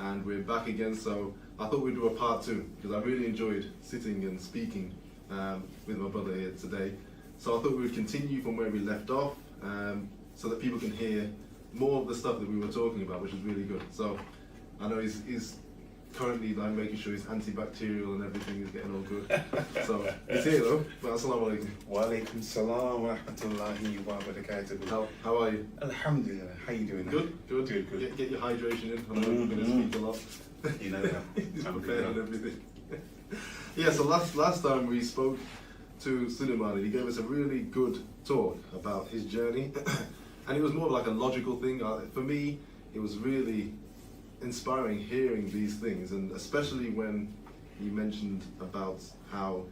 and we're back again. So I thought we'd do a part two because I really enjoyed sitting and speaking with my brother here today. So I thought we would continue from where we left off, so that people can hear more of the stuff that we were talking about, which is really good. So I know he's currently like making sure his antibacterial and everything is getting all good. So he's here though. But assalamu alaikum. Wa alaikum salam wa rahmatullahi wa barakatuh. How are you? Alhamdulillah. How you doing? Good. Get your hydration in. I know you're going to speak a lot. You know that. He's prepared and everything. Yeah. So last time we spoke to Sulaimaan, and he gave us a really good talk about his journey, and it was more like a logical thing. For me, it was really inspiring hearing these things, and especially when he mentioned about how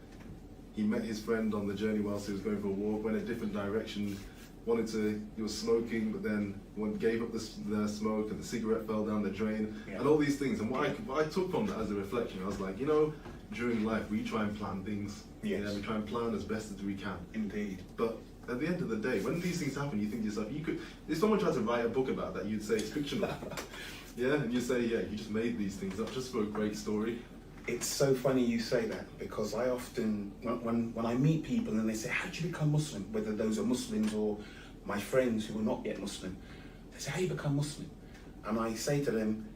he met his friend on the journey whilst he was going for a walk, went a different direction, he was smoking, but then gave up the smoke and the cigarette fell down the drain, and all these things. And what I took from that as a reflection, I was like, during life we try and plan things. Yes. Yeah, we try and plan as best as we can. Indeed. But at the end of the day, when these things happen, you think to yourself, if someone tried to write a book about that, you'd say it's fictional. Yeah, and you say, yeah, you just made these things up just for a great story. It's so funny you say that, because I often, when I meet people and they say, how did you become Muslim? Whether those are Muslims or my friends who are not yet Muslim, they say, how do you become Muslim? And I say to them,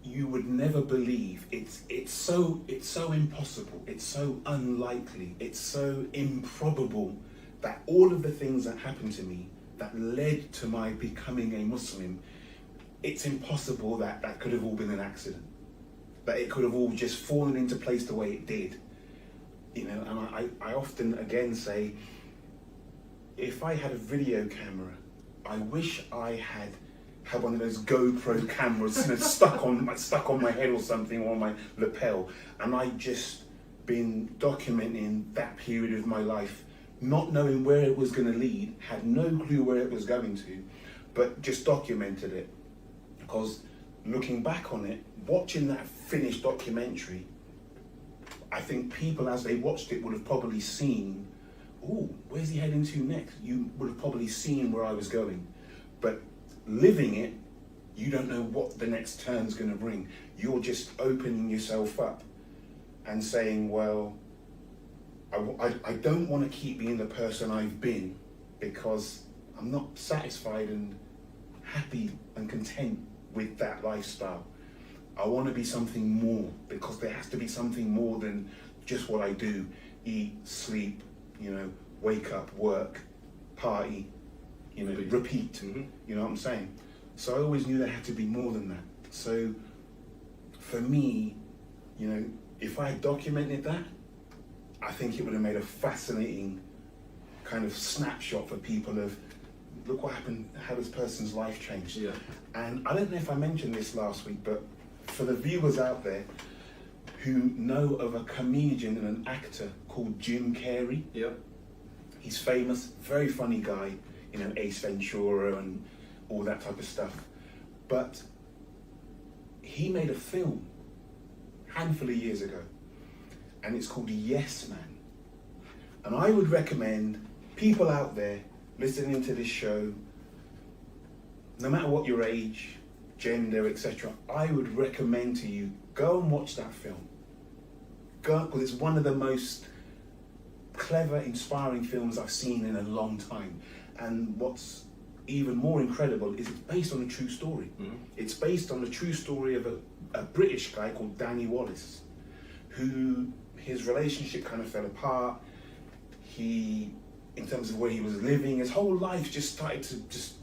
you would never believe, it's so impossible, it's so unlikely, it's so improbable that all of the things that happened to me that led to my becoming a Muslim, it's impossible that could have all been an accident, that it could have all just fallen into place the way it did. And I often again say, if I had a video camera, I wish I had one of those GoPro cameras stuck on my head or something, or on my lapel, and I'd just been documenting that period of my life, not knowing where it was going to lead, had no clue where it was going to, but just documented it. Because looking back on it, watching that finished documentary, I think people as they watched it would have probably seen, oh, where's he heading to next? You would have probably seen where I was going. But living it, you don't know what the next turn's going to bring. You're just opening yourself up and saying, well, I don't want to keep being the person I've been, because I'm not satisfied and happy and content with that lifestyle. I want to be something more, because there has to be something more than just what I do: eat, sleep, wake up, work, party, repeat. Mm-hmm. You know what I'm saying? So I always knew there had to be more than that. So for me, if I had documented that, I think it would have made a fascinating kind of snapshot for people of, look what happened, how this person's life changed. Yeah. And I don't know if I mentioned this last week, but for the viewers out there who know of a comedian and an actor called Jim Carrey. Yeah. He's famous, very funny guy, Ace Ventura and all that type of stuff. But he made a film a handful of years ago, and it's called Yes Man. And I would recommend people out there listening to this show, no matter what your age, gender, etc., I would recommend to you, go and watch that film. Go, because it's one of the most clever, inspiring films I've seen in a long time. And what's even more incredible is it's based on a true story. Mm-hmm. It's based on the true story of a British guy called Danny Wallace, who his relationship kind of fell apart. In terms of where he was living, his whole life just started to just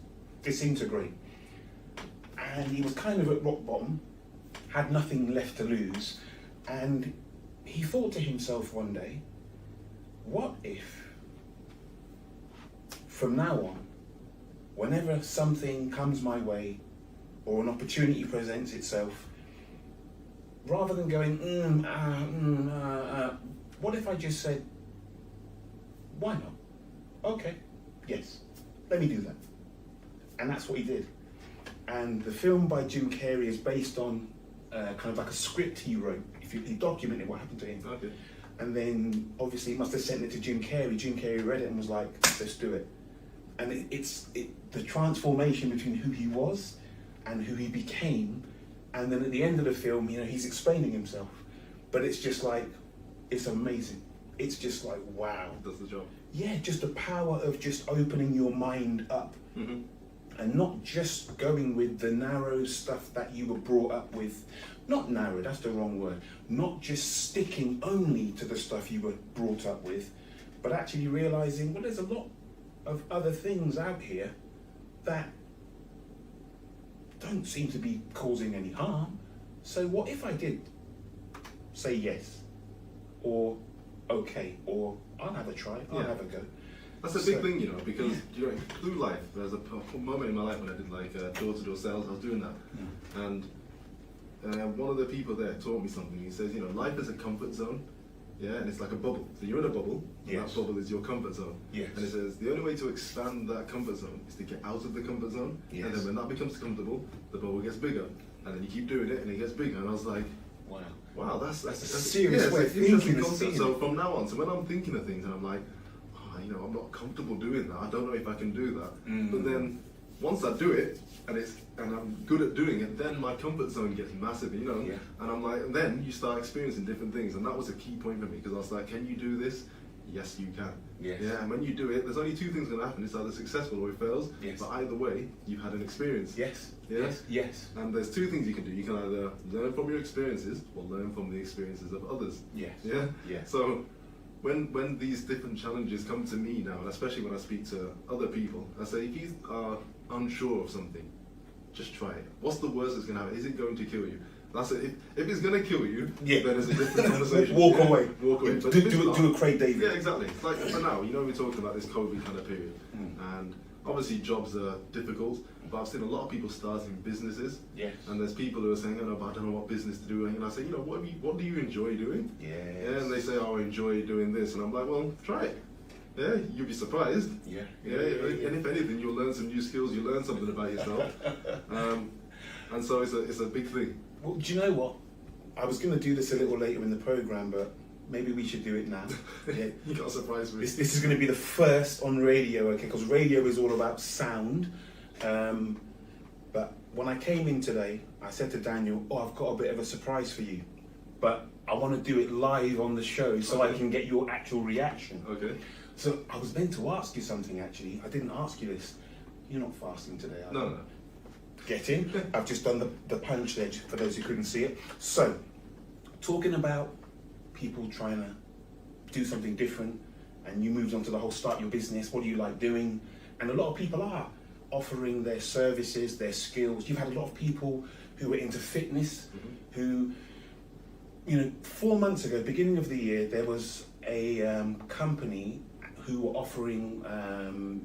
disintegrate. And he was kind of at rock bottom, had nothing left to lose, and he thought to himself one day, what if, from now on, whenever something comes my way or an opportunity presents itself, rather than going, what if I just said, why not? Okay, yes, let me do that. And that's what he did. And the film by Jim Carrey is based on kind of like a script he wrote. He documented what happened to him. Okay. And then obviously he must have sent it to Jim Carrey. Jim Carrey read it and was like, let's do it. And it's the transformation between who he was and who he became And then at the end of the film, he's explaining himself. But it's just like, it's amazing. It's just like, wow. Does the job. Yeah, just the power of just opening your mind up. Mm-hmm. And not just going with the narrow stuff that you were brought up with. Not narrow, that's the wrong word. Not just sticking only to the stuff you were brought up with, but actually realizing, well, there's a lot of other things out here that don't seem to be causing any harm. So what if I did say yes, or okay, or I'll have a try, I'll have a go. That's a big thing, because through life, there's a moment in my life when I did like door-to-door sales. I was doing that, and one of the people there taught me something. He says, life is a comfort zone, and it's like a bubble. So you're in a bubble, and that bubble is your comfort zone. Yes. And it says the only way to expand that comfort zone is to get out of the comfort zone, and then when that becomes comfortable, the bubble gets bigger, and then you keep doing it, and it gets bigger. And I was like, wow, that's a serious way of thinking. So from now on, so when I'm thinking of things, and I'm like, I'm not comfortable doing that. I don't know if I can do that. But then once I do it, and I'm good at doing it, then my comfort zone gets massive, And I'm like, and then you start experiencing different things, and that was a key point for me, because I was like, can you do this? Yes, you can. Yes. Yeah, and when you do it, there's only two things going to happen. It's either successful or it fails. Yes. But either way, you've had an experience. Yes. Yeah? Yes. And there's two things you can do. You can either learn from your experiences or learn from the experiences of others. Yes. Yeah. Yes. So when these different challenges come to me now, and especially when I speak to other people, I say, if you are unsure of something, just try it. What's the worst that's going to happen? Is it going to kill you? That's it. If it's going to kill you, then it's a different conversation. Walk away. Walk away. But do a Craig David. Yeah, exactly. Like for now, we're talking about this COVID kind of period, and obviously jobs are difficult. But I've seen a lot of people starting businesses. Yes. And there's people who are saying, but I don't know what business to do. And I say, what do you enjoy doing? Yes. Yeah. And they say, I enjoy doing this, and I'm like, well, try it. Yeah, you'll be surprised. Yeah. And if anything, you'll learn some new skills. You'll learn something about yourself. And so it's a big thing. Well, do you know what? I was going to do this a little later in the program, but maybe we should do it now. Yeah. You got a surprise me. This is going to be the first on radio, okay? Because radio is all about sound. But when I came in today, I said to Daniel, I've got a bit of a surprise for you. But I want to do it live on the show so I can get your actual reaction. Okay. So I was meant to ask you something, actually. I didn't ask you this. You're not fasting today, are you? No. Get in. I've just done the punch edge for those who couldn't see it. So, talking about people trying to do something different, and you moved on to the whole start your business, what do you like doing? And a lot of people are offering their services, their skills. You've had a lot of people who are into fitness, who, 4 months ago, beginning of the year, there was a company who were offering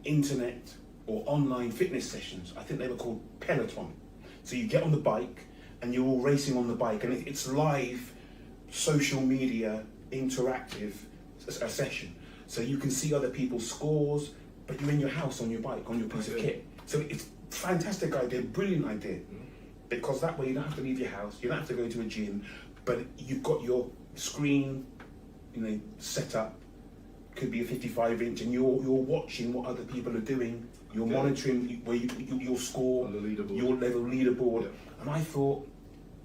internet or online fitness sessions. I think they were called Peloton. So you get on the bike and you're all racing on the bike, and it's live, social media, interactive, a session. So you can see other people's scores, but you're in your house on your bike, on your piece of kit. So it's a fantastic idea, brilliant idea. Because that way you don't have to leave your house, you don't have to go to a gym, but you've got your screen, set up. Could be a 55-inch, and you're watching what other people are doing. You're monitoring where your score, your level leaderboard. Yeah. And I thought,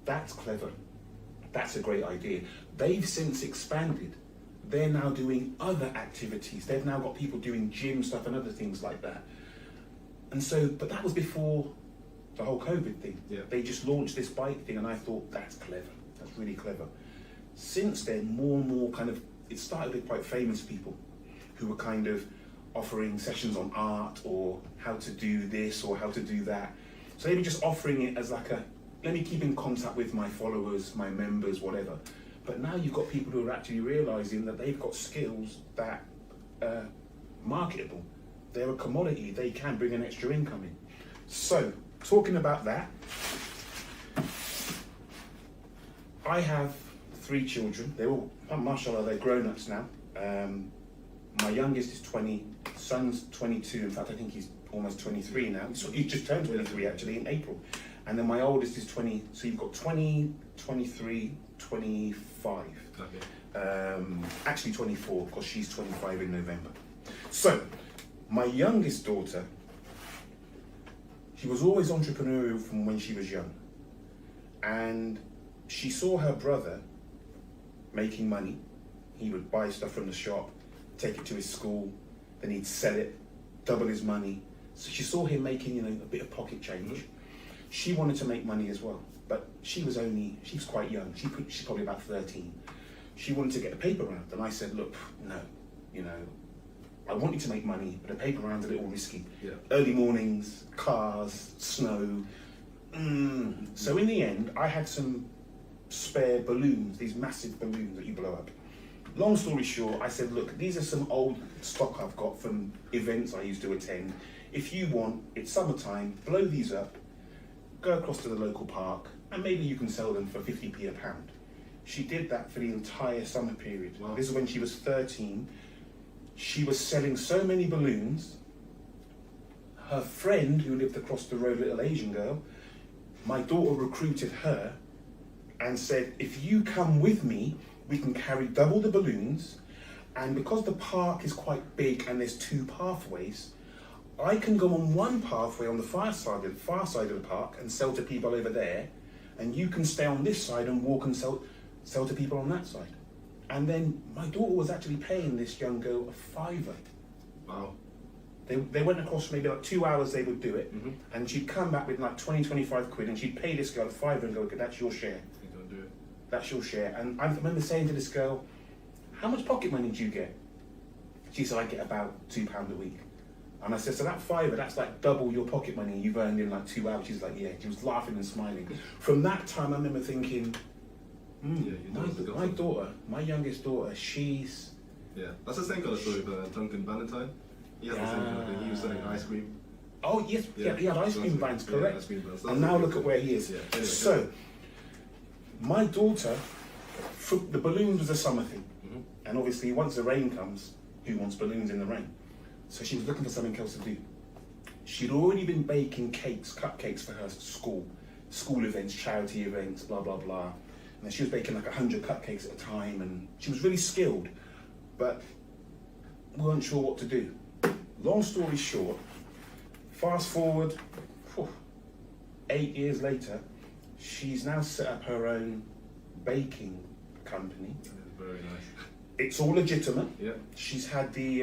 that's clever. That's a great idea. They've since expanded. They're now doing other activities. They've now got people doing gym stuff and other things like that. And so, but that was before the whole COVID thing. Yeah. They just launched this bike thing, and I thought, that's clever. That's really clever. Since then, more and more it started with quite famous people who were kind of offering sessions on art or how to do this or how to do that. So they were just offering it as like let me keep in contact with my followers, my members, whatever. But now you've got people who are actually realizing that they've got skills that are marketable. They're a commodity, they can bring an extra income in. So, talking about that, I have 3 children. They're all, mashallah, they're grown-ups now. My youngest is 20, son's 22. In fact, I think he's almost 23 now. He's just turned 23 actually in April. And then my oldest is 20. So you've got 20, 23, 25. Okay. Actually 24, because she's 25 in November. So my youngest daughter, she was always entrepreneurial from when she was young. and she saw her brother making money. He would buy stuff from the shop, take it to his school, then he'd sell it, double his money. So she saw him making, a bit of pocket change. She wanted to make money as well, but she was quite young. She's probably about 13. She wanted to get the paper round, and I said, look, no, I want you to make money, but the paper round's a little risky. Yeah. Early mornings, cars, snow. So in the end, I had some spare balloons, these massive balloons that you blow up. Long story short, I said, look, these are some old stock I've got from events I used to attend. If you want, it's summertime, blow these up, go across to the local park, and maybe you can sell them for 50p a pound. She did that for the entire summer period. Wow. This is when she was 13. She was selling so many balloons. Her friend, who lived across the road, little Asian girl, my daughter recruited her and said, if you come with me, we can carry double the balloons, and because the park is quite big and there's 2 pathways, I can go on one pathway on the far side of the park and sell to people over there, and you can stay on this side and walk and sell to people on that side. And then my daughter was actually paying this young girl a £5. Wow. They went across maybe like 2 hours they would do it, and she'd come back with like 20-25 quid, and she'd pay this girl a £5 and go, okay, that's your share. That's your share. And I remember saying to this girl, how much pocket money do you get? She said, I get about £2 a week. And I said, so that £5, that's like double your pocket money you've earned in like 2 hours. She's like, yeah. She was laughing and smiling. From that time, I remember thinking, my daughter, my youngest daughter, she's... Yeah, that's the same kind of story with Duncan Valentine. He has the same kind of thing. He was selling ice cream. Oh, yes, yeah, he had ice cream vans, correct. Yeah, ice cream vans. And now look at where he is. Yeah. Anyway, so, my daughter, the balloons was a summer thing. And obviously, once the rain comes, who wants balloons in the rain? So she was looking for something else to do. She'd already been baking cupcakes for her school events, charity events, blah, blah, blah. And then she was baking like 100 cupcakes at a time, and she was really skilled, but we weren't sure what to do. Long story short, fast forward, 8 years later, she's now set up her own baking company. That is very nice. It's all legitimate. Yeah. She's had the,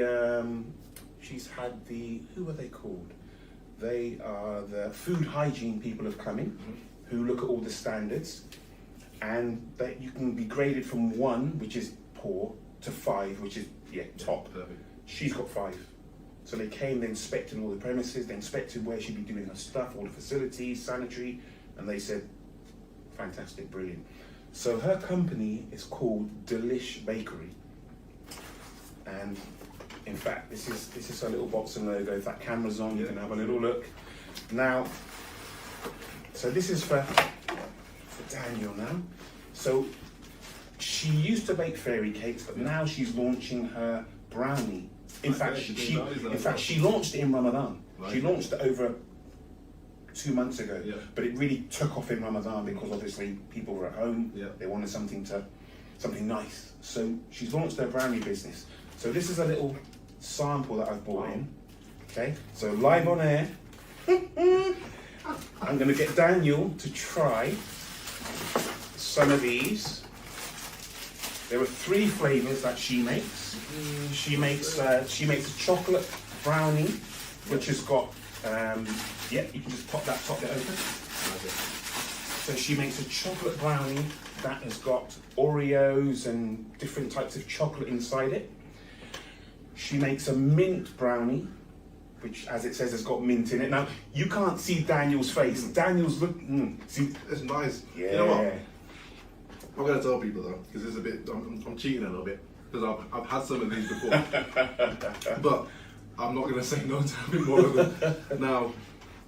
who are they called? They are the food hygiene people have come in, who look at all the standards, and that you can be graded from 1, which is poor, to 5, which is top. Perfect. She's got 5. So they came, they inspected all the premises, they inspected where she'd be doing her stuff, all the facilities, sanitary, and they said, fantastic, brilliant. So her company is called Delish Bakery. And in fact, this is her little boxing logo. If that camera's on, you can have a little look. Now, so this is for Daniel now. So she used to bake fairy cakes, but now she's launching her brownie. In fact, she launched it in Ramadan. Right. She launched it over 2 months ago, but it really took off in Ramadan because obviously people were at home. They wanted something nice. So she's launched her brownie business. So this is a little sample that I've brought in. Okay, so live on air, I'm going to get Daniel to try some of these. There are 3 flavors that she makes. She makes a chocolate brownie, which has got you can just top it open. So she makes a chocolate brownie that has got Oreos and different types of chocolate inside it. She makes a mint brownie, which, as it says, has got mint in it. Now, you can't see Daniel's face. Daniel's see, it's nice. Yeah. You know what? I'm going to tell people though, because it's a bit, I'm cheating a little bit, because I've had some of these before. But I'm not going to say no to having more of them. Now,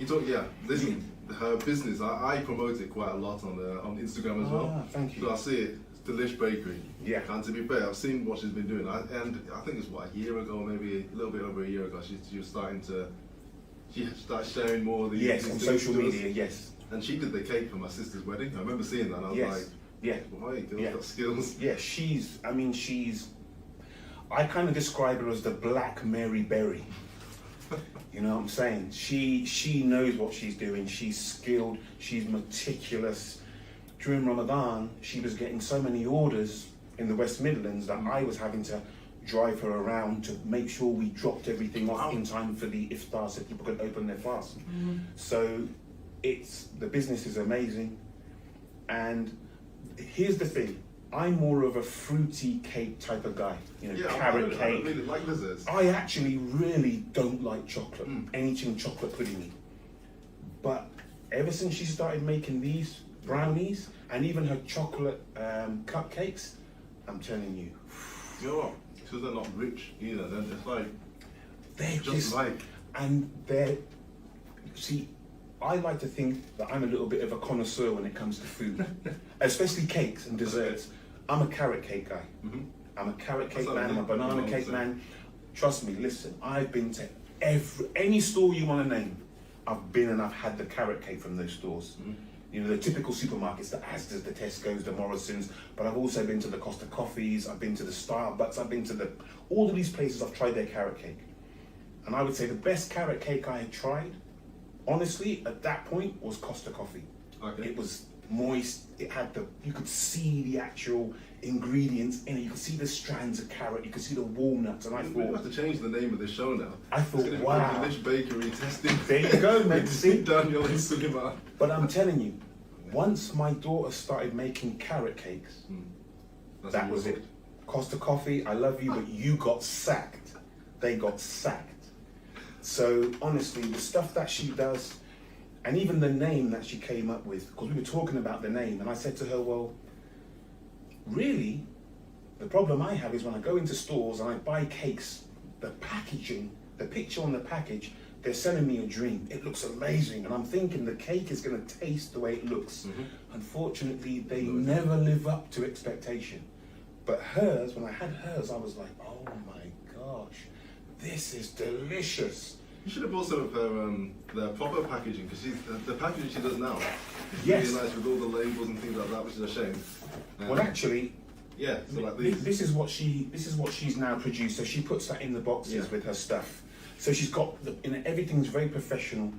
you talk, listen, her business, I promote it quite a lot on Instagram as well. Thank you. So I see it, it's Delish Bakery. Yeah. And to be fair, I've seen what she's been doing. And I think it's a year ago, maybe a little bit over a year ago, she was starting to, she started sharing more of these. Yes, these on things social to us. media, yes. And she did the cake for my sister's wedding. I remember seeing that and I was like, wow, girl's got skills. Yeah, I kind of describe her as the Black Mary Berry. You know what I'm saying? She knows what she's doing. She's skilled. She's meticulous. during Ramadan, she was getting so many orders in the West Midlands that I was having to drive her around to make sure we dropped everything off in time for the iftar so people could open their fast. So the business is amazing. And here's the thing, I'm more of a fruity cake type of guy, carrot cake. I don't really like desserts. I actually really don't like chocolate, anything chocolate puddingy. But ever since she started making these brownies and even her chocolate cupcakes, I'm telling you. You know what? Because they're not rich either. It's like they're just like. And they're, see, I like to think that I'm a little bit of a connoisseur when it comes to food, especially cakes and desserts. I'm a carrot cake guy. I'm a carrot cake man, I'm a banana cake man. Trust me, listen, I've been to any store you want to name. I've been and I've had the carrot cake from those stores. The typical supermarkets, the Asda's, the Tesco's, the Morrison's, but I've also been to the Costa Coffees, I've been to the Starbucks, I've been to all of these places. I've tried their carrot cake. And I would say the best carrot cake I had tried, honestly, at that point, was Costa Coffee. Okay. It was moist, it had you could see the actual ingredients in it, you could see the strands of carrot, you could see the walnuts, and I thought... We have to change the name of this show now. I thought, wow. Delish Bakery testing. There you go, mate. See Daniel and Sulaimaan. But I'm telling you, once my daughter started making carrot cakes, that was it. Costa Coffee, I love you, but you got sacked. They got sacked. So honestly, the stuff that she does, and even the name that she came up with, because we were talking about the name, and I said to her, well, really, the problem I have is when I go into stores and I buy cakes, the packaging, the picture on the package, they're selling me a dream. It looks amazing, and I'm thinking the cake is going to taste the way it looks. Unfortunately, they never live up to expectation. But hers, when I had hers, I was like, oh my gosh, this is delicious. You should have bought some of her the proper packaging, because the packaging she does now is Yes. really nice with all the labels and things like that, which is a shame. Well, actually, yeah, so like these. this is what she's now produced. So she puts that in the boxes with her stuff. So she's got everything's very professional.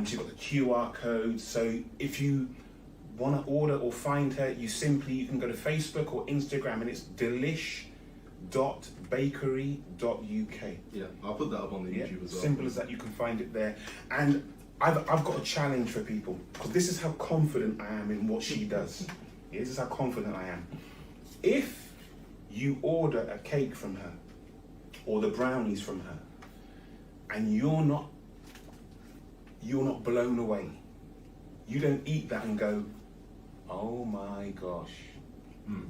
She's got the QR code. So if you want to order or find her, you can go to Facebook or Instagram, and it's delish.bakery.uk. Yeah, I'll put that up on the YouTube as well. Simple as that. You can find it there. And I've got a challenge for people, because this is how confident I am in what she does. This is how confident I am. If you order a cake from her or the brownies from her, and you're not blown away, you don't eat that and go, oh my gosh,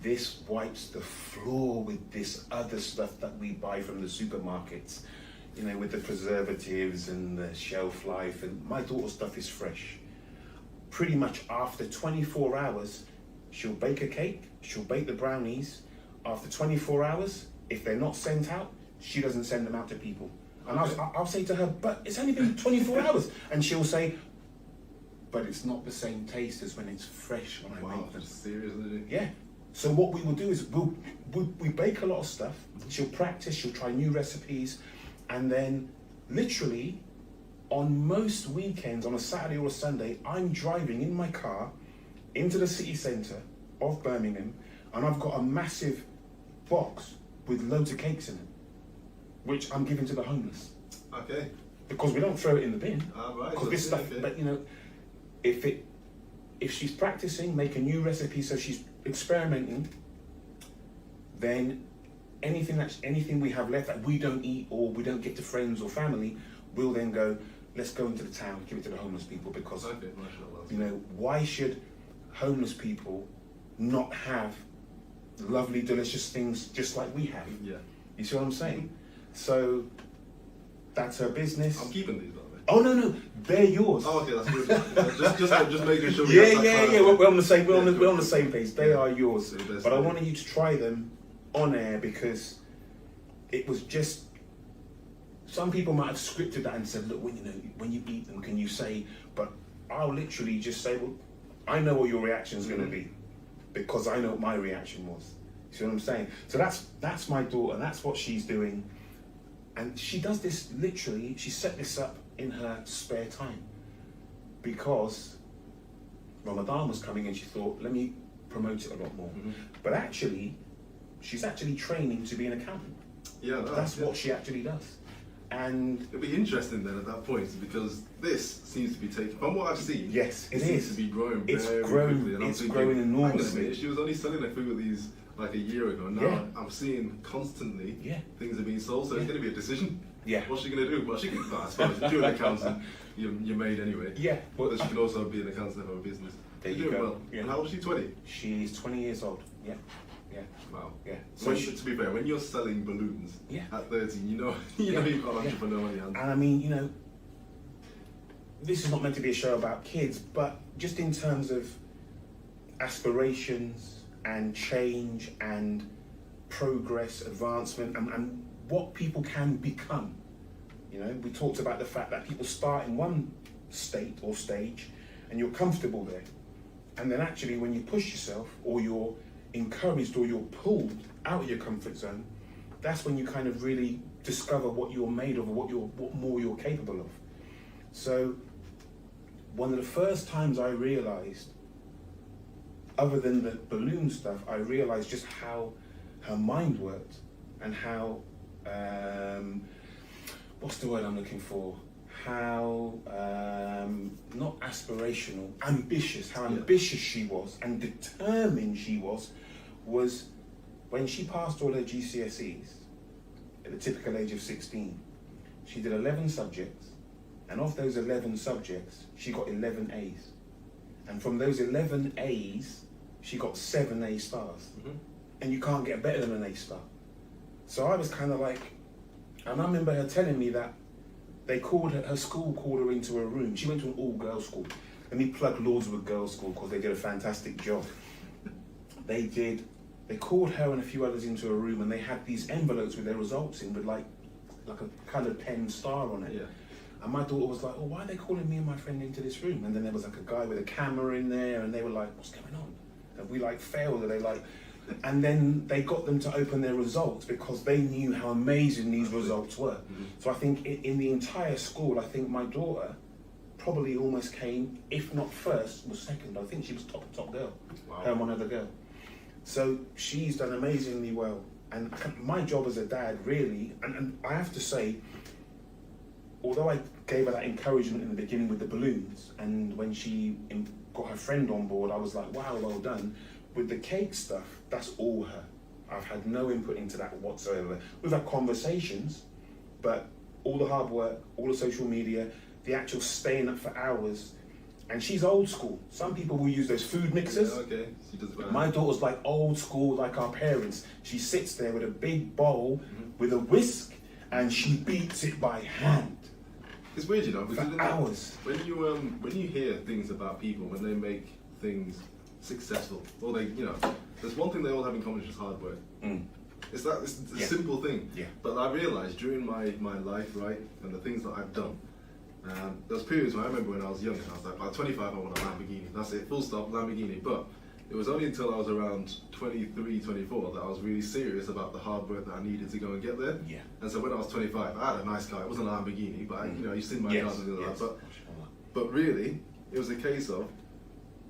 this wipes the floor with this other stuff that we buy from the supermarkets, with the preservatives and the shelf life, and my daughter's stuff is fresh. Pretty much after 24 hours, she'll bake a cake, she'll bake the brownies. After 24 hours, if they're not sent out, she doesn't send them out to people. And I'll say to her, but it's only been 24 hours. And she'll say, but it's not the same taste as when it's fresh when I make them. That's serious, isn't it? Yeah. So what we will do is we bake a lot of stuff. She'll practice, she'll try new recipes. And then literally on most weekends, on a Saturday or a Sunday, I'm driving in my car into the city centre of Birmingham, and I've got a massive box with loads of cakes in it, which I'm giving to the homeless. Okay. Because we don't throw it in the bin. Right. Because this stuff, but if she's practicing, make a new recipe, so she's experimenting, then anything we have left that we don't eat or we don't get to friends or family, we'll then go, let's go into the town, give it to the homeless people, because why should homeless people not have lovely, delicious things just like we have? Yeah. You see what I'm saying? So that's her business. I'm keeping these, by the way. Oh no, they're yours. Oh, okay, that's good. just making sure. Yeah. We're on the same. We're on the same page. They are yours. But I wanted you to try them on air, because it was just. Some people might have scripted that and said, look, when you eat them, can you say? But I'll literally just say, well, I know what your reaction is going to be, because I know what my reaction was. You see what I'm saying? So that's my daughter. That's what she's doing. And she does this literally, she set this up in her spare time, because Ramadan was coming and she thought, let me promote it a lot more. But actually, she's actually training to be an accountant. Yeah, That's what she actually does. And it'll be interesting then at that point, because this seems to be taking, from what I've seen, yes, it seems is. to be growing It's very grown, quickly. And it's I'm thinking, growing hang on a enormously. minute, she was only selling her food with these like a year ago. Now Yeah. I'm seeing constantly Yeah. things are being sold, so it's going to be a decision. Yeah. What's she going to do? Well, she can, I suppose, if you're an accountant, you're made anyway. Yeah. But she can also be an accountant of her business. There She's you doing go. well. Yeah. And how old is she? 20? She's 20 years old. Yeah. Yeah. Wow. Yeah. So So she, to be fair, when you're selling balloons Yeah. at 13, you know you've got an entrepreneur on your hands. and I mean, you know, this is not meant to be a show about kids, but just in terms of aspirations and change and progress, advancement, and what people can become. You know, we talked about the fact that people start in one state or stage and you're comfortable there. And then actually when you push yourself, or you're encouraged, or you're pulled out of your comfort zone, that's when you kind of really discover what you're made of, or what more you're capable of. So one of the first times I realized, other than the balloon stuff, I realized just how her mind worked, and how, what's the word I'm looking for? How, not aspirational, ambitious, how ambitious she was and determined she was when she passed all her GCSEs at the typical age of 16. She did 11 subjects, and of those 11 subjects, she got 11 A's. And from those 11 A's, she got 7 A stars. And you can't get better than an A star. So I was kind of like, and I remember her telling me that they called her school called her into a room. She went to an all-girls school. Let me plug Lordswood Girls' School because they did a fantastic job. They called her and a few others into a room, and they had these envelopes with their results in, with like a coloured pen star on it. Yeah. And my daughter was like, oh, why are they calling me and my friend into this room? And then there was like a guy with a camera in there, and they were like, what's going on? And we like failed, and they like, and then they got them to open their results because they knew how amazing these results were. So I think in the entire school, I think my daughter probably almost came, if not first, was second. I think she was top girl. Wow. Her and one other girl. So she's done amazingly well. And my job as a dad, really, and I have to say, although I gave her that encouragement in the beginning with the balloons, and when she got her friend on board, I was like, wow, well done. With the cake stuff, that's all her. I've had no input into that whatsoever. We've had conversations, but all the hard work, all the social media, the actual staying up for hours, and she's old school. Some people will use those food mixers. Yeah, okay. She does well. My daughter's like old school, like our parents. She sits there with a big bowl with a whisk, and she beats it by hand. It's weird, you know, because For hours. when you hear things about people when they make things successful, or they, you know, there's one thing they all have in common, which is hard work. It's a simple thing. Yeah. But I realised during my life, right, and the things that I've done, there was periods when I remember when I was young, and I was like, by 25 I want a Lamborghini. That's it, full stop, Lamborghini. But it was only until I was around 23, 24 that I was really serious about the hard work that I needed to go and get there. Yeah. And so when I was 25, I had a nice car. It wasn't a Lamborghini, but I, you know, you see my cars and all that. But really, it was a case of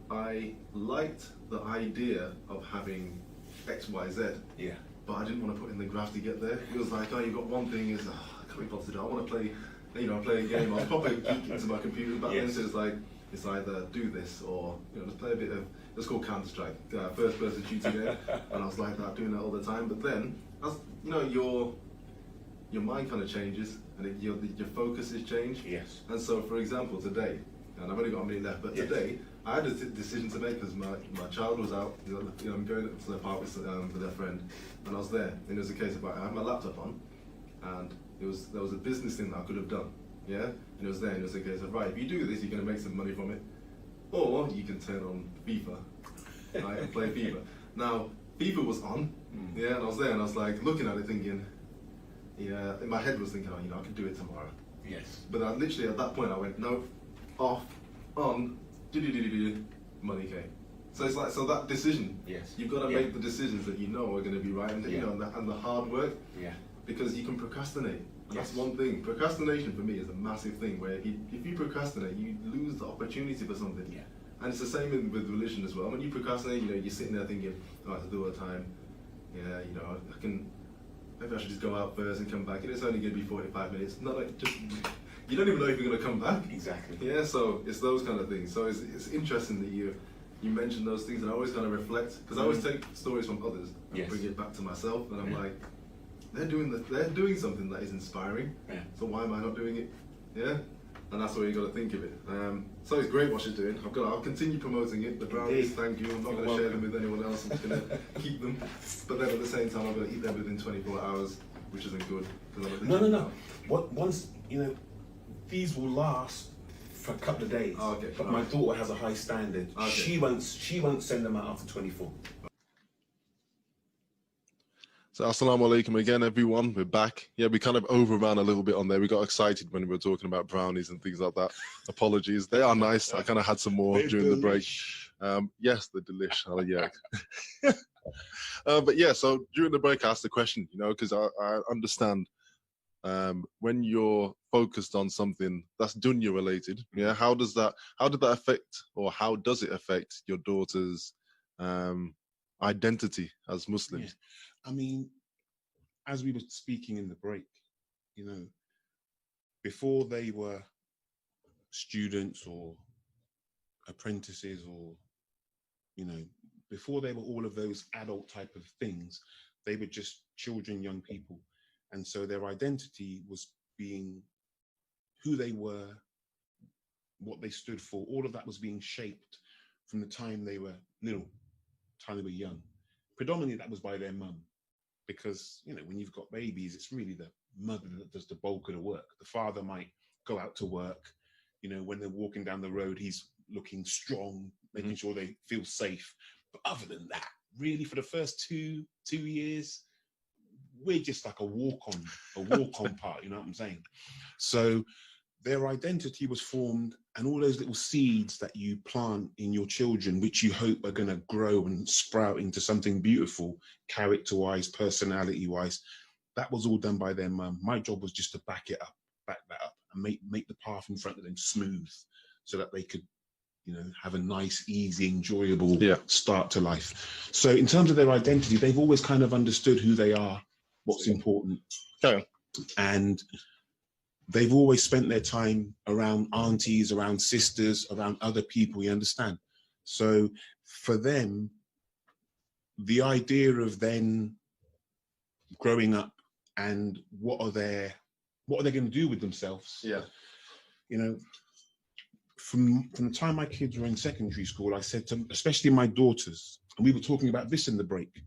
I liked the idea of having X, Y, Z. Yeah. But I didn't want to put in the graft to get there. It was like, oh, you got one thing, is I can't be bothered to do. I want to play, you know, play a game. I was probably geeking into my computer back then, so it's like, it's either do this or, you know, just play a bit of, it was called Counter-Strike, first person shooting game, and I was like that, doing that all the time. But then, as, you know, your mind kind of changes, and your focuses change. Yes. And so, for example, today, and I've only got a minute left, but today, I had a decision to make because my child was out, you know, I'm going to the park with their friend, and I was there, and it was a case of, I had my laptop on, and there was a business thing that I could have done, yeah? And it was there, and it was a case of, right, if you do this, you're going to make some money from it, or you can turn on FIFA, right, and play FIFA. Now, FIFA was on, yeah, and I was there, and I was like, looking at it thinking, yeah, in my head was thinking, oh, you know, I can do it tomorrow. Yes. But I literally, at that point, I went, no, off, on, money came. So it's like, so that decision, you've got to make the decisions that you know are going to be right, and, you know, and the hard work, because you can procrastinate. And that's one thing. Procrastination for me is a massive thing, where if you procrastinate, you lose the opportunity for something. And it's the same with religion as well. When you procrastinate, you know, you're sitting there thinking, oh, it's a do time. Yeah, you know, maybe I should just go out first and come back. And it's only going to be 45 minutes. Not like just, you don't even know if you're going to come back. Exactly. Yeah, so it's those kind of things. So it's interesting that you mentioned those things, and I always kind of reflect, because I always take stories from others and bring it back to myself, and I'm like, they're doing something that is inspiring. Yeah. So why am I not doing it? Yeah. And that's the way you got to think of it. So it's great what you're doing. I'll continue promoting it. The brownies, thank you. I'm not going to share them with anyone else. I'm just going to keep them. But then at the same time, I'm going to eat them within 24 hours, which isn't good. No. Once, you know, these will last for a couple of days. Oh, okay. But my daughter has a high standard. Okay. She won't send them out after 24. So assalamu alaikum again, everyone. We're back. Yeah, we kind of overran a little bit on there. We got excited when we were talking about brownies and things like that. Apologies. They are nice. I kind of had some more during the break. Yes, they're delish. Oh, yeah. But yeah, so during the break, I asked the question, you know, because I understand when you're focused on something that's dunya related, yeah, how did that affect, or how does it affect your daughter's identity as Muslims? Yeah. I mean, as we were speaking in the break, you know, before they were students or apprentices, or, you know, before they were all of those adult type of things, they were just children, young people. And so their identity was being who they were, what they stood for. All of that was being shaped from the time they were little, time they were young. Predominantly that was by their mum. Because, you know, when you've got babies, it's really the mother that does the bulk of the work. The father might go out to work, you know, when they're walking down the road, he's looking strong, making sure they feel safe. But other than that, really for the first two years, we're just like a walk-on part, you know what I'm saying? So their identity was formed, and all those little seeds that you plant in your children, which you hope are going to grow and sprout into something beautiful, character-wise, personality-wise, that was all done by their mum. My job was just to back that up, and make the path in front of them smooth, so that they could, you know, have a nice, easy, enjoyable start to life. So in terms of their identity, they've always kind of understood who they are, what's important, and they've always spent their time around aunties, around sisters, around other people, you understand? So for them, the idea of then growing up and what are they going to do with themselves? Yeah. You know, from the time my kids were in secondary school, I said to them, especially my daughters, and we were talking about this in the break,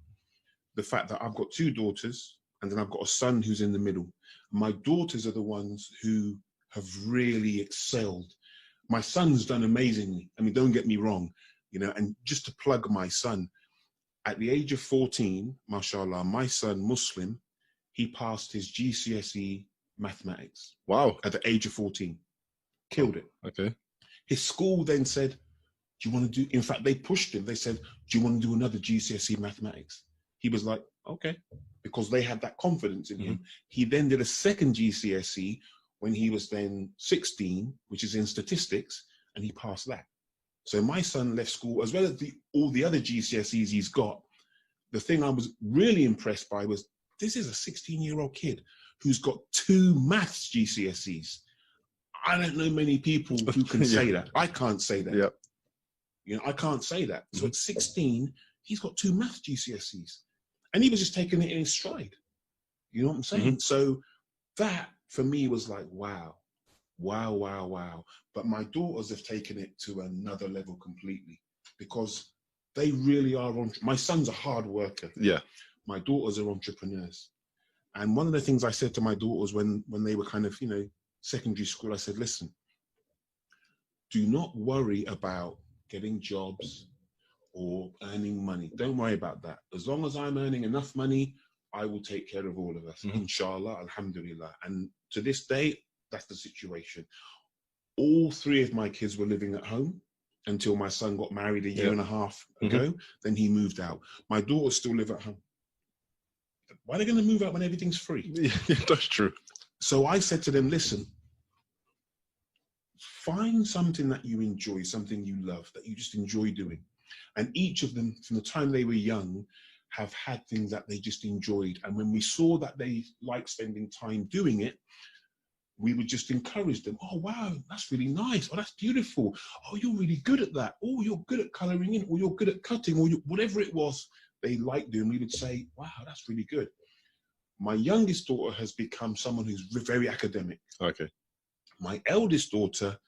the fact that I've got two daughters and then I've got a son who's in the middle. My daughters are the ones who have really excelled. My son's done amazingly. I mean, don't get me wrong, you know, and just to plug my son, at the age of 14, mashallah, my son, Muslim, he passed his GCSE mathematics. Wow. At the age of 14. Killed it. Okay. His school then said, do you want to do, in fact, they pushed him. They said, do you want to do another GCSE mathematics? He was like, okay, because they had that confidence in him. He then did a second GCSE when he was then 16, which is in statistics, and he passed that. So my son left school, as well as all the other GCSEs he's got. The thing I was really impressed by was, this is a 16-year-old kid who's got 2 maths GCSEs. I don't know many people who can say that. I can't say that. Yep. You know, I can't say that. So at 16, he's got 2 maths GCSEs. And he was just taking it in his stride. You know what I'm saying? So that, for me, was like, wow. Wow, wow, wow. But my daughters have taken it to another level completely, because they really are, my son's a hard worker. Yeah. My daughters are entrepreneurs. And one of the things I said to my daughters when they were kind of, you know, secondary school, I said, listen, do not worry about getting jobs or earning money. Don't worry about that. As long as I'm earning enough money, I will take care of all of us. Inshallah, alhamdulillah. And to this day, that's the situation. All 3 of my kids were living at home until my son got married a year and a half ago. Then he moved out. My daughters still live at home. Why are they going to move out when everything's free? Yeah, that's true. So I said to them, listen, find something that you enjoy, something you love, that you just enjoy doing. And each of them, from the time they were young, have had things that they just enjoyed. And when we saw that they like spending time doing it, we would just encourage them. Oh, wow, that's really nice. Oh, that's beautiful. Oh, you're really good at that. Oh, you're good at colouring in, or you're good at cutting, or whatever it was they liked doing. We would say, wow, that's really good. My youngest daughter has become someone who's very academic. Okay. My eldest daughter,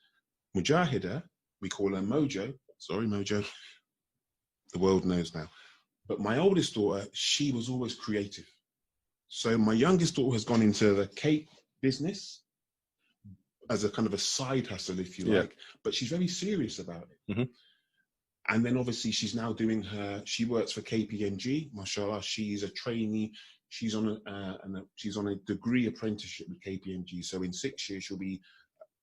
Mujahida, we call her Mojo. Sorry, Mojo. The world knows now. But my oldest daughter, she was always creative. So my youngest daughter has gone into the cake business as a kind of a side hustle, if you like, but she's very serious about it. Mm-hmm. And then obviously she's now doing she works for KPMG, mashallah. She's a trainee. She's on a degree apprenticeship with KPMG. So in 6 years, she'll be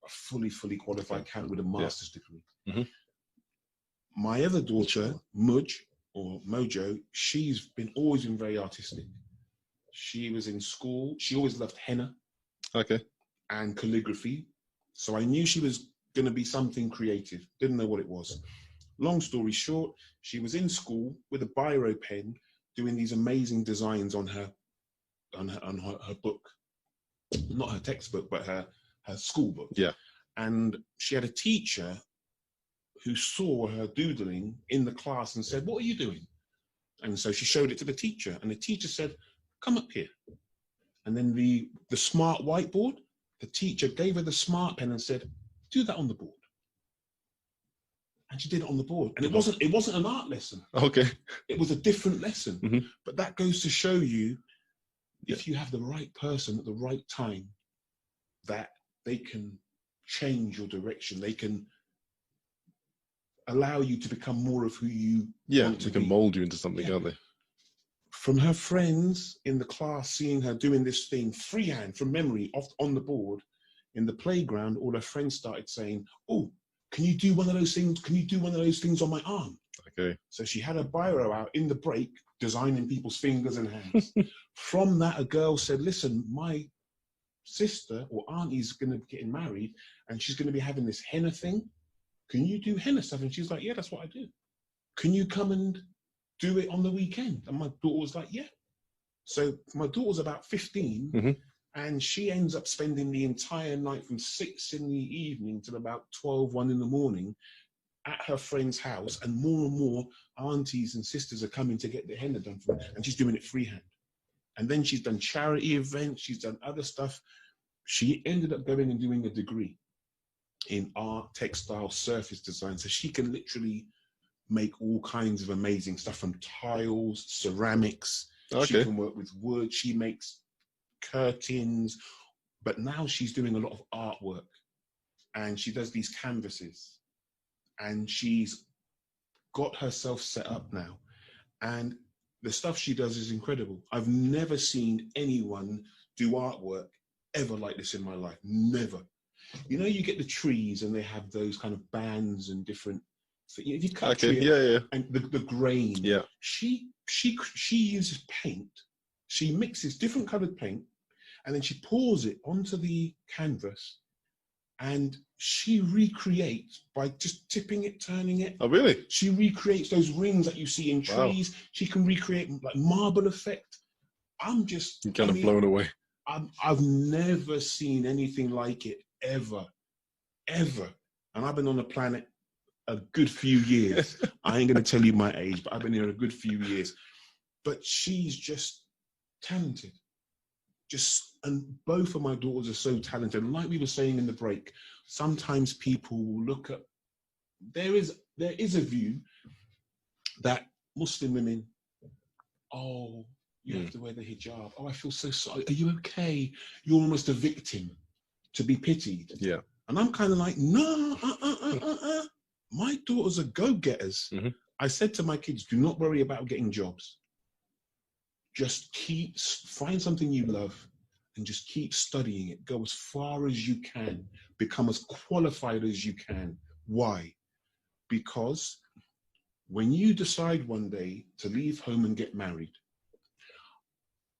a fully qualified accountant with a master's degree. Mm-hmm. My other daughter, Mojo, she's always been very artistic. She was in school. She always loved henna. Okay. And calligraphy. So I knew she was going to be something creative. Didn't know what it was. Long story short, she was in school with a biro pen doing these amazing designs on her book. Not her textbook, but her school book. Yeah. And she had a teacher who saw her doodling in the class and said, "What are you doing?" And so she showed it to the teacher, and the teacher said, "Come up here." And then the smart whiteboard, the teacher gave her the smart pen and said, "Do that on the board." And she did it on the board. And it wasn't an art lesson. Okay. It was a different lesson. Mm-hmm. But that goes to show you, if you have the right person at the right time, that they can change your direction. They can allow you to become more of who you want to they can be. mold you into something, can't they? From her friends in the class, seeing her doing this thing freehand from memory on the board in the playground, all her friends started saying, "Oh, can you do one of those things? Can you do one of those things on my arm?" Okay. So she had a biro out in the break, designing people's fingers and hands. From that, a girl said, "Listen, my sister or auntie's going to be getting married, and she's going to be having this henna thing. Can you do henna stuff?" And she's like, "Yeah, that's what I do. Can you come and do it on the weekend?" And my daughter was like, "Yeah." So my daughter's about 15, mm-hmm. and she ends up spending the entire night from 6 in the evening till about 12, 1 in the morning at her friend's house, and more aunties and sisters are coming to get the henna done for her, and she's doing it freehand. And then she's done charity events, she's done other stuff. She ended up going and doing a degree in art, textile, surface design, so she can literally make all kinds of amazing stuff, from tiles, ceramics. Okay. She can work with wood, she makes curtains, but now she's doing a lot of artwork, and she does these canvases, and she's got herself set up now, and the stuff she does is incredible. I've never seen anyone do artwork ever like this in my life. Never. You know, you get the trees and they have those kind of bands and different. So if you cut a tree, and the grain. Yeah. She uses paint. She mixes different coloured paint, and then she pours it onto the canvas, and she recreates by just tipping it, turning it. Oh, really? She recreates those rings that you see in trees. Wow. She can recreate like marble effect. I'm just blown away. I've never seen anything like it ever. And I've been on the planet a good few years. I ain't going to tell you my age, but I've been here a good few years. But she's just talented. And both of my daughters are so talented. And like we were saying in the break, sometimes people will look at, there is a view that Muslim women, oh, you have to wear the hijab. Oh, I feel so sorry. Are you okay? You're almost a victim to be pitied. Yeah. And I'm kind of like, no, my daughters are go-getters. Mm-hmm. I said to my kids, do not worry about getting jobs. Just find something you love and just keep studying it. Go as far as you can. Become as qualified as you can. Why? Because when you decide one day to leave home and get married,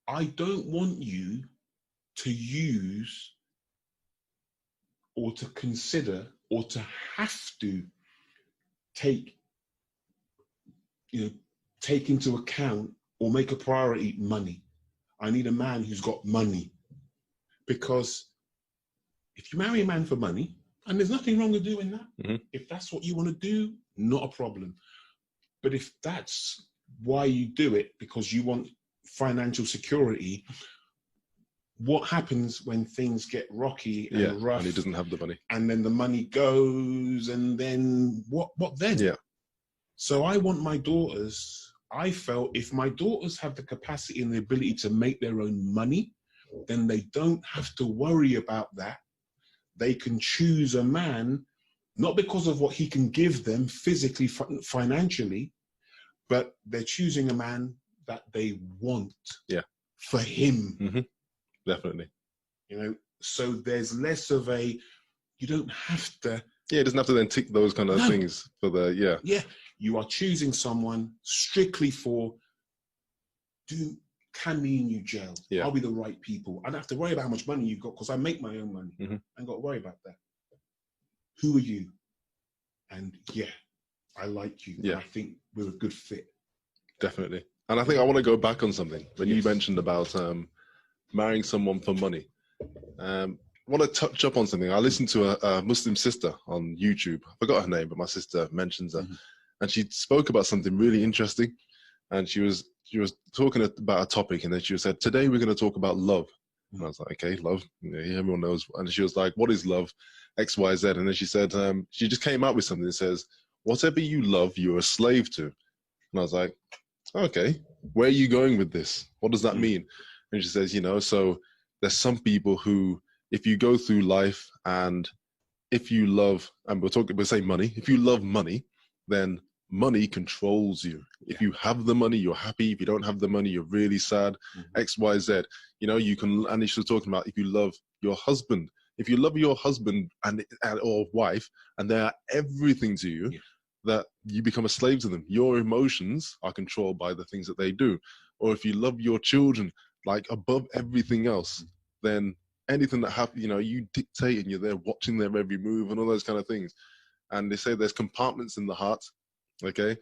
I don't want you to use or to consider or to have to take, take into account or make a priority money. I need a man who's got money. Because if you marry a man for money, and there's nothing wrong with doing that, if that's what you want to do, not a problem. But if that's why you do it, because you want financial security, what happens when things get rocky and rough? And he doesn't have the money. And then the money goes, and then what then? Yeah. So I want my daughters, I felt if my daughters have the capacity and the ability to make their own money, then they don't have to worry about that. They can choose a man, not because of what he can give them physically, financially, but they're choosing a man that they want for him. Definitely. So there's less of a, you don't have to. Yeah, it doesn't have to then tick those kind of things for the, Yeah, you are choosing someone strictly for, can me and you gel? Are we the right people? I don't have to worry about how much money you've got because I make my own money. I ain't got to worry about that. Who are you? And I like you. I think we're a good fit. Definitely. And I think I want to go back on something when you mentioned about marrying someone for money. I want to touch up on something. I listened to a Muslim sister on YouTube. I forgot her name, but my sister mentions her. And she spoke about something really interesting. And she was talking about a topic, and then she said, today we're going to talk about love. And I was like, okay, love. Everyone knows. And she was like, what is love? X, Y, Z. And then she said, she just came out with something that says, whatever you love, you're a slave to. And I was like, okay, where are you going with this? What does that mean? And she says, so there's some people who, if you go through life and if you love, and we're saying money, if you love money, then money controls you. If you have the money, you're happy. If you don't have the money, you're really sad. X, Y, Z. You can, and she was talking about if you love your husband, if you love your husband and or wife, and they are everything to you, that you become a slave to them. Your emotions are controlled by the things that they do. Or if you love your children, like above everything else, then anything that happens, you dictate and you're there watching their every move and all those kind of things. And they say there's compartments in the heart, okay?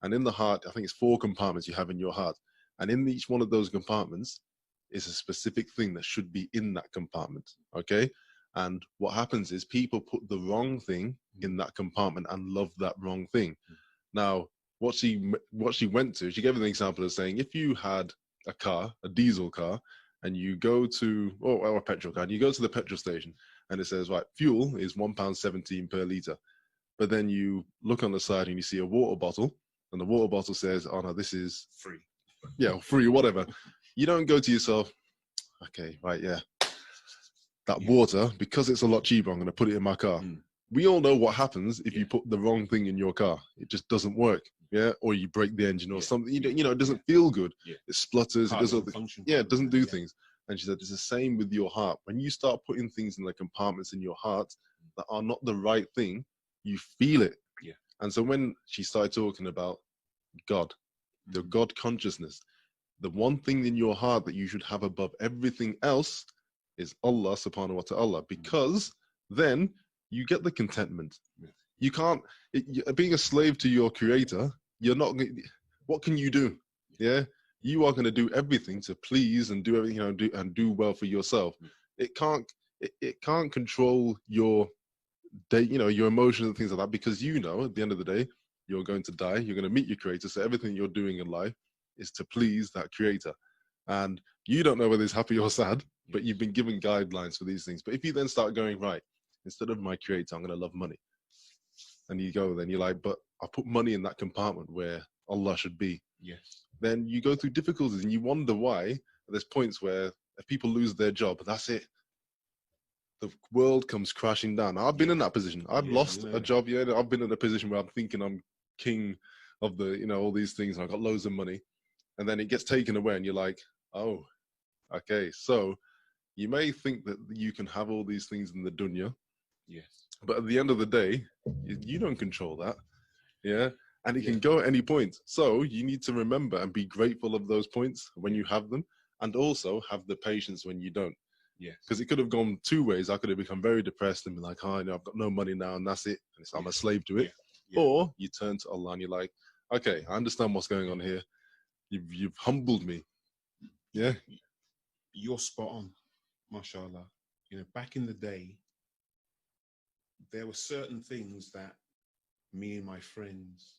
And in the heart, I think it's 4 compartments you have in your heart. And in each one of those compartments is a specific thing that should be in that compartment, okay? And what happens is people put the wrong thing in that compartment and love that wrong thing. Now, what she went to, she gave an example of saying, if you had a car, a diesel car, and you go to, or a petrol car, and you go to the petrol station, and it says, right, fuel is £1.17 per litre. But then you look on the side and you see a water bottle, and the water bottle says, oh no, this is free. Yeah, free, whatever. You don't go to yourself, okay, right, that water, because it's a lot cheaper, I'm going to put it in my car. We all know what happens if you put the wrong thing in your car. It just doesn't work, or you break the engine or something. It doesn't feel good. It splutters. It doesn't function. It doesn't do things. And she said it's the same with your heart. When you start putting things in the compartments in your heart that are not the right thing, you feel it. And so when she started talking about God, the God consciousness, the one thing in your heart that you should have above everything else is Allah subhanahu wa ta'ala, because then you get the contentment. You can't, being a slave to your creator, you're not, what can you do? You are going to do everything to please and do everything, and do well for yourself. It can't control your day, your emotions and things like that, because at the end of the day, you're going to die, you're going to meet your creator. So everything you're doing in life is to please that creator. And you don't know whether it's happy or sad, but you've been given guidelines for these things. But if you then start going, right, instead of my creator, I'm going to love money. And you go, then you're like, but I put money in that compartment where Allah should be. Then you go through difficulties and you wonder why there's points where if people lose their job, that's it. The world comes crashing down. I've been in that position. I've lost a job. I've been in a position where I'm thinking I'm king of the, all these things, and I've got loads of money. And then it gets taken away and you're like, oh, okay. So you may think that you can have all these things in the dunya. But at the end of the day, you don't control that. And it can go at any point. So you need to remember and be grateful of those points when you have them, and also have the patience when you don't. Yes. Because it could have gone two ways. I could have become very depressed and be like, oh, I've got no money now and that's it. And I'm a slave to it. Yeah. Or you turn to Allah and you're like, okay, I understand what's going on here. You've humbled me. Yeah. You're spot on, mashallah. Back in the day, there were certain things that me and my friends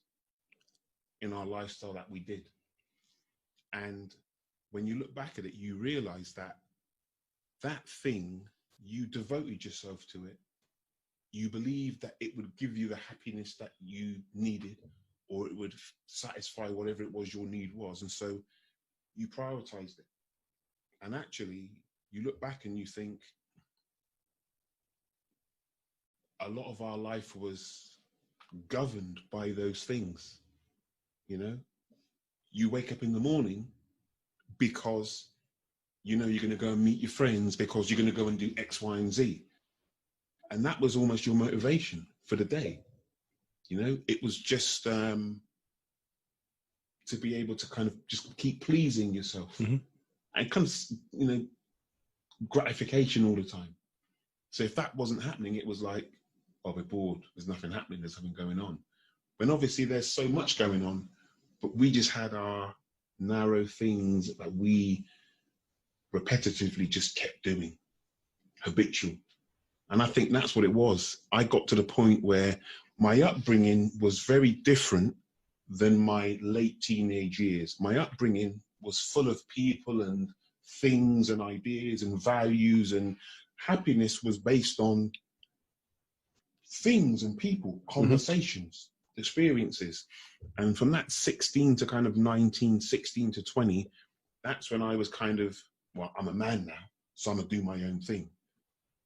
in our lifestyle that we did. And when you look back at it, you realize that that thing, you devoted yourself to it. You believed that it would give you the happiness that you needed, or it would satisfy whatever it was your need was. And so you prioritized it. And actually, you look back and you think a lot of our life was governed by those things. You wake up in the morning because you're going to go and meet your friends, because you're going to go and do X, Y, and Z. And that was almost your motivation for the day. It was just to be able to kind of just keep pleasing yourself. Mm-hmm. And kind of, gratification all the time. So if that wasn't happening, it was like, oh, we're bored. There's nothing happening. There's something going on. When obviously there's so much going on, but we just had our narrow things that we repetitively just kept doing, habitual. And I think that's what it was. I got to the point where my upbringing was very different than my late teenage years. My upbringing was full of people and things and ideas and values, and happiness was based on things and people, conversations, experiences. And from that 16 to kind of 19, 16 to 20, that's when I was kind of, well, I'm a man now, so I'm gonna do my own thing.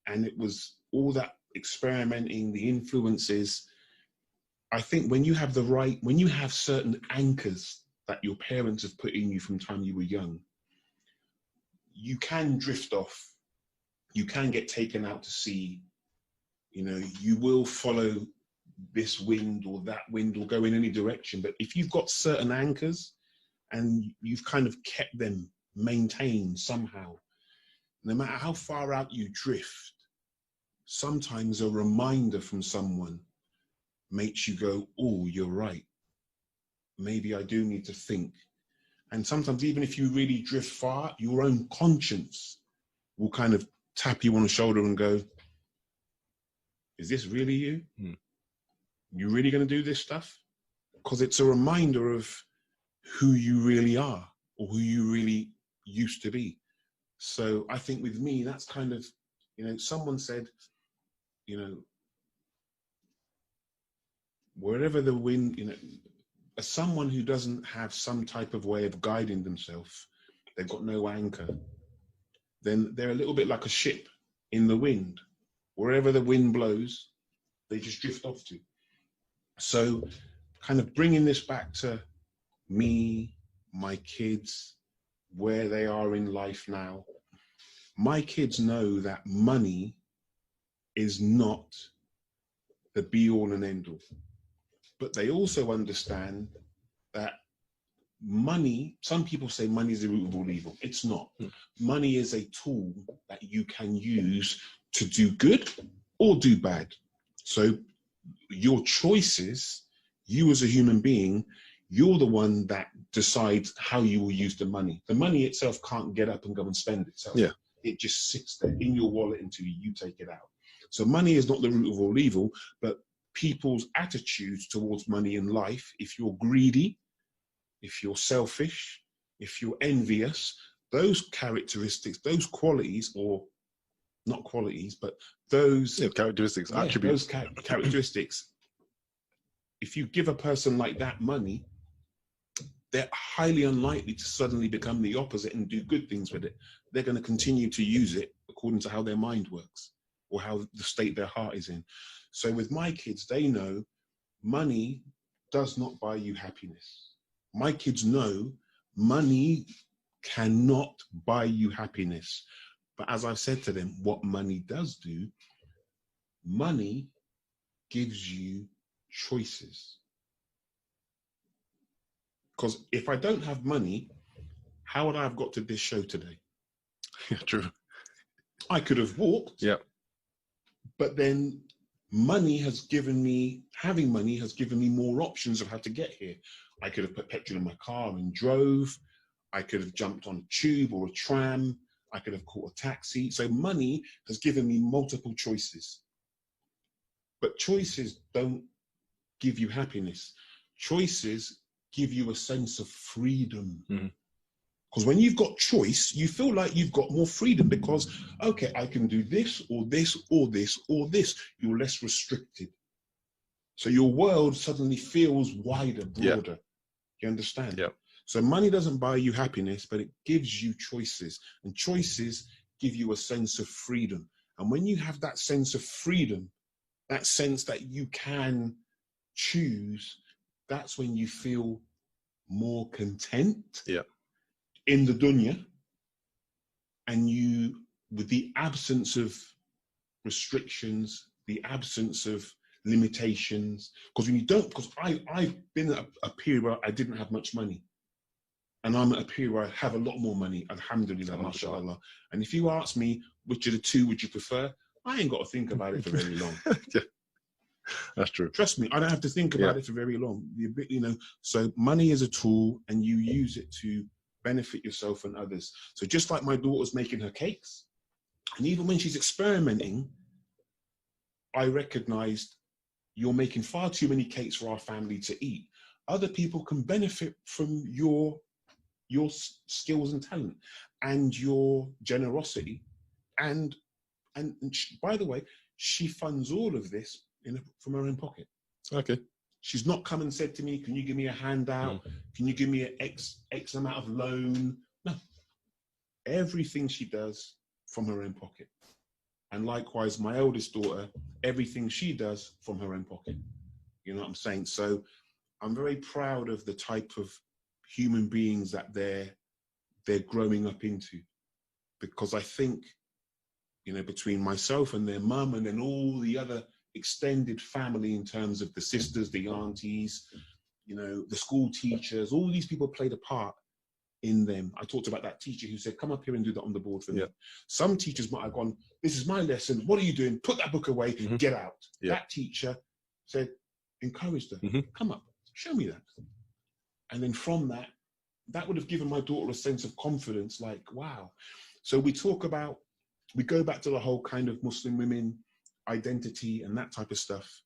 And it was all that experimenting, the influences. I think when you have certain anchors that your parents have put in you from the time you were young, you can drift off. You can get taken out to sea. You will follow this wind or that wind or go in any direction. But if you've got certain anchors and you've kind of kept them maintained somehow, no matter how far out you drift, sometimes a reminder from someone makes you go, oh, you're right. Maybe I do need to think. And sometimes even if you really drift far, your own conscience will kind of tap you on the shoulder and go, is this really you? You really going to do this stuff? Because it's a reminder of who you really are or who you really used to be. So I think with me, that's kind of, someone said, wherever the wind, as someone who doesn't have some type of way of guiding themselves, they've got no anchor, then they're a little bit like a ship in the wind. Wherever the wind blows, they just drift off to. So kind of bringing this back to me, my kids, where they are in life now. My kids know that money is not the be all and end all. But they also understand that money, some people say money is the root of all evil. It's not. Money is a tool that you can use to do good or do bad. So your choices, you as a human being, you're the one that decides how you will use the money. The money itself can't get up and go and spend itself. Yeah. It just sits there in your wallet until you take it out. So money is not the root of all evil, but people's attitudes towards money in life, if you're greedy, if you're selfish, if you're envious, those characteristics, those qualities, or not qualities, but those characteristics, attributes. Those characteristics, if you give a person like that money, they're highly unlikely to suddenly become the opposite and do good things with it. They're going to continue to use it according to how their mind works or how the state their heart is in. So with my kids, they know money does not buy you happiness. My kids know money cannot buy you happiness. But as I've said to them, what money does do, money gives you choices. Because if I don't have money, how would I have got to this show today? True. I could have walked. Yeah. But then having money has given me more options of how to get here. I could have put petrol in my car and drove. I could have jumped on a tube or a tram. I could have caught a taxi. So money has given me multiple choices. But choices don't give you happiness. Choices give you a sense of freedom. Because when you've got choice, you feel like you've got more freedom because, okay, I can do this or this or this or this. You're less restricted. So your world suddenly feels wider, broader. Yeah. You understand? Yeah. So money doesn't buy you happiness, but it gives you choices. And choices give you a sense of freedom. And when you have that sense of freedom, that sense that you can choose, that's when you feel more content. Yeah. In the dunya, and you, with the absence of restrictions, the absence of limitations, because when you don't, because I've been at a period where I didn't have much money, and I'm at a period where I have a lot more money, alhamdulillah, mashallah. And if you ask me which of the two would you prefer, I ain't got to think about it for very long. Yeah. That's true. Trust me, I don't have to think about it for very long. You know, so money is a tool, and you use it to benefit yourself and others. So just like my daughter's making her cakes, and even when she's experimenting, I recognized you're making far too many cakes for our family to eat. Other people can benefit from your skills and talent and your generosity. And by the way, she funds all of this from her own pocket. Okay. She's not come and said to me, can you give me a handout? Can you give me an X amount of loan? No. Everything she does from her own pocket. And likewise, my eldest daughter, everything she does from her own pocket. You know what I'm saying? So I'm very proud of the type of human beings that they're growing up into. Because I think, you know, between myself and their mum and then all the other extended family in terms of the sisters, the aunties, you know, the school teachers, all these people played a part in them. I talked about that teacher who said, come up here and do that on the board for me. Some teachers might have gone, this is my lesson, what are you doing? Put that book away, get out. That teacher said, encouraged her, come up, show me that. And then from that would have given my daughter a sense of confidence, like, wow. So we go back to the whole kind of Muslim women identity and that type of stuff.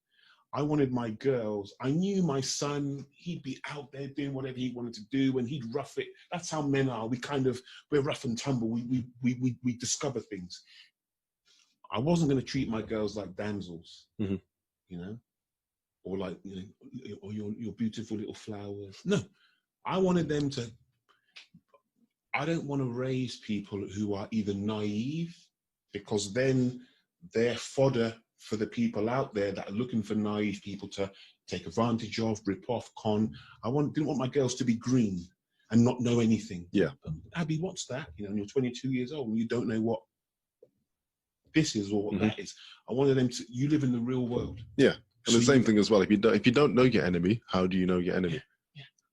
I wanted my girls, I knew my son, he'd be out there doing whatever he wanted to do and he'd rough it. That's how men are. We're rough and tumble. We discover things. I wasn't going to treat my girls like damsels, you know, or like, you know, or your beautiful little flowers. No, I wanted them to, I don't want to raise people who are either naive, because then they're fodder for the people out there that are looking for naive people to take advantage of, rip off, con. Didn't want my girls to be green and not know anything. Yeah. Abby, what's that? You know, and you're 22 years old and you don't know what this is or what that is. I wanted them to, you live in the real world. Yeah. And so the same thing as well. If you don't know your enemy, how do you know your enemy?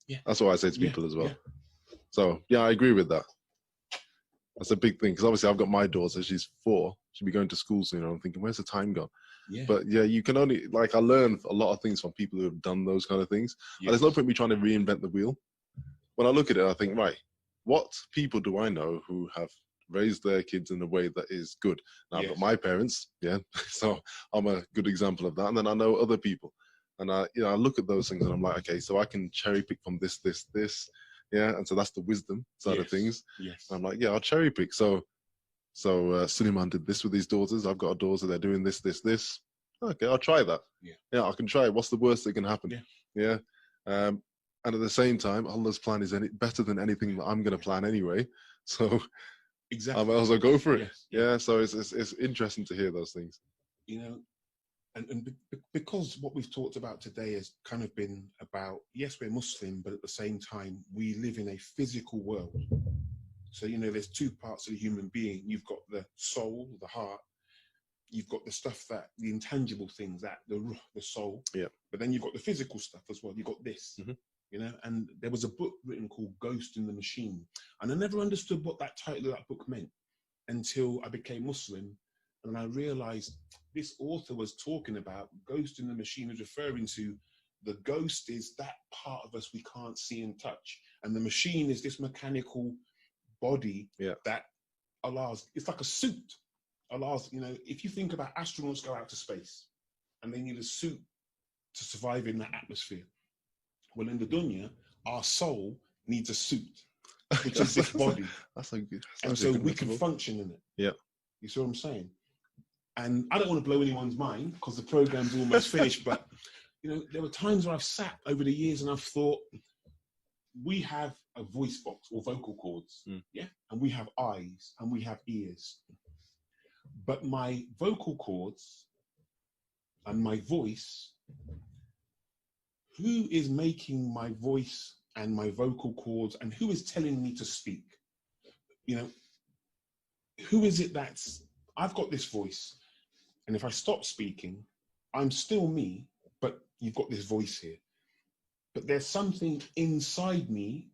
Yeah. That's what I say to people as well. So yeah, I agree with that. That's a big thing, because obviously I've got my daughter, she's 4, she'll be going to school soon, and I'm thinking, where's the time gone? But yeah, you can only, like, I learn a lot of things from people who have done those kind of things. And there's no point me trying to reinvent the wheel. When I look at it, I think, right, what people do I know who have raised their kids in a way that is good? Now, I've got my parents, so I'm a good example of that. And then I know other people. And I look at those things and I'm like, okay, so I can cherry pick from this. And so that's the wisdom side of things. I'm like, I'll cherry pick. So Sulaimaan did this with his daughters. I've got a daughter, they're doing this. Okay, I'll try that. I can try it. What's the worst that can happen? And at the same time, Allah's plan is better than anything that I'm going to plan anyway. So I might also go for it. So it's interesting to hear those things. You know, and because what we've talked about today has kind of been about, yes, we're Muslim, but at the same time, we live in a physical world. So, you know, there's 2 parts of the human being. You've got the soul, the heart. You've got the stuff the intangible things, the soul. But then you've got the physical stuff as well. You've got this, you know, and there was a book written called Ghost in the Machine. And I never understood what that title of that book meant. until I became Muslim, and I realized this author was talking about ghost in the machine, is referring to the ghost is that part of us we can't see and touch, and the machine is this mechanical body that allows, it's like a suit, allows, you know, if you think about astronauts go out to space and they need a suit to survive in that atmosphere. Well, in the dunya, our soul needs a suit, which is this body. That's a good. And so we can function in it. Yeah. You see what I'm saying? And I don't want to blow anyone's mind because the program's almost finished, but you know, there were times where I've sat over the years and I've thought, we have a voice box or vocal cords, yeah, and we have eyes and we have ears. But my vocal cords and my voice, who is making my voice and my vocal cords, and who is telling me to speak? You know, who is it that's, I've got this voice, and if I stop speaking, I'm still me, but you've got this voice here. But there's something inside me,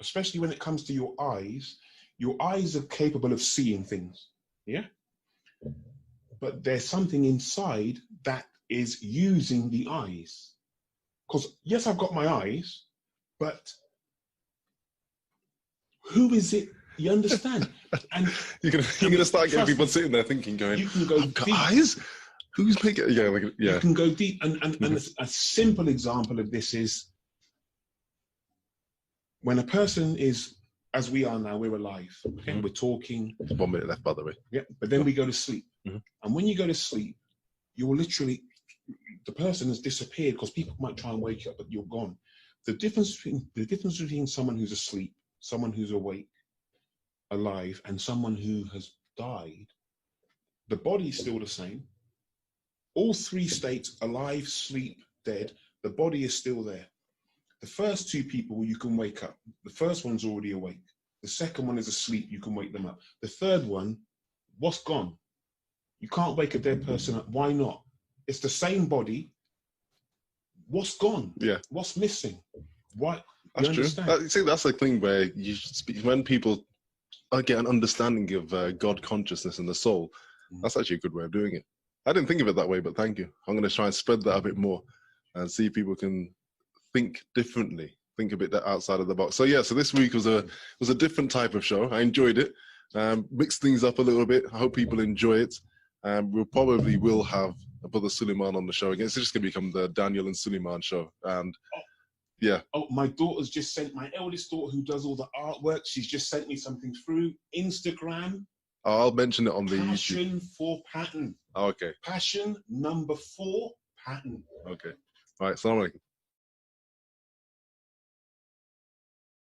especially when it comes to your eyes are capable of seeing things, yeah? But there's something inside that is using the eyes. Because yes, I've got my eyes, but who is it? You understand? And you're gonna start getting people sitting there thinking, going, you can go I've got deep. eyes? Who's making? Yeah, like, yeah. You can go deep, and a simple example of this is when a person is, as we are now, we're alive. Okay, we're talking. There's 1 minute left, by the way. Yeah, but then we go to sleep, and when you go to sleep, you're literally, the person has disappeared because people might try and wake you up, but you're gone. The difference between someone who's asleep, someone who's awake, alive, and someone who has died, the body's still the same. All three states, alive, sleep, dead, the body is still there. The first two people you can wake up. The first one's already awake. The second one is asleep, you can wake them up. The third one, what's gone? You can't wake a dead person up. Why not? It's the same body. What's gone? Yeah. What's missing? Why? That's true. See, that's the thing where you speak, when people get an understanding of God consciousness and the soul, that's actually a good way of doing it. I didn't think of it that way, but thank you. I'm going to try and spread that a bit more and see if people can think differently, think a bit outside of the box. So yeah, so this week was a different type of show. I enjoyed it. Mixed things up a little bit. I hope people enjoy it. We'll probably will have Brother Sulaimaan on the show again. It's just going to become the Daniel and Sulaimaan show. And yeah. Oh, my daughter's just sent, my eldest daughter who does all the artwork, she's just sent me something through Instagram. I'll mention it on the Passion YouTube. for Pattern. Oh, okay. Passion number 4 Pattern. Okay. All right. Assalamu alaikum.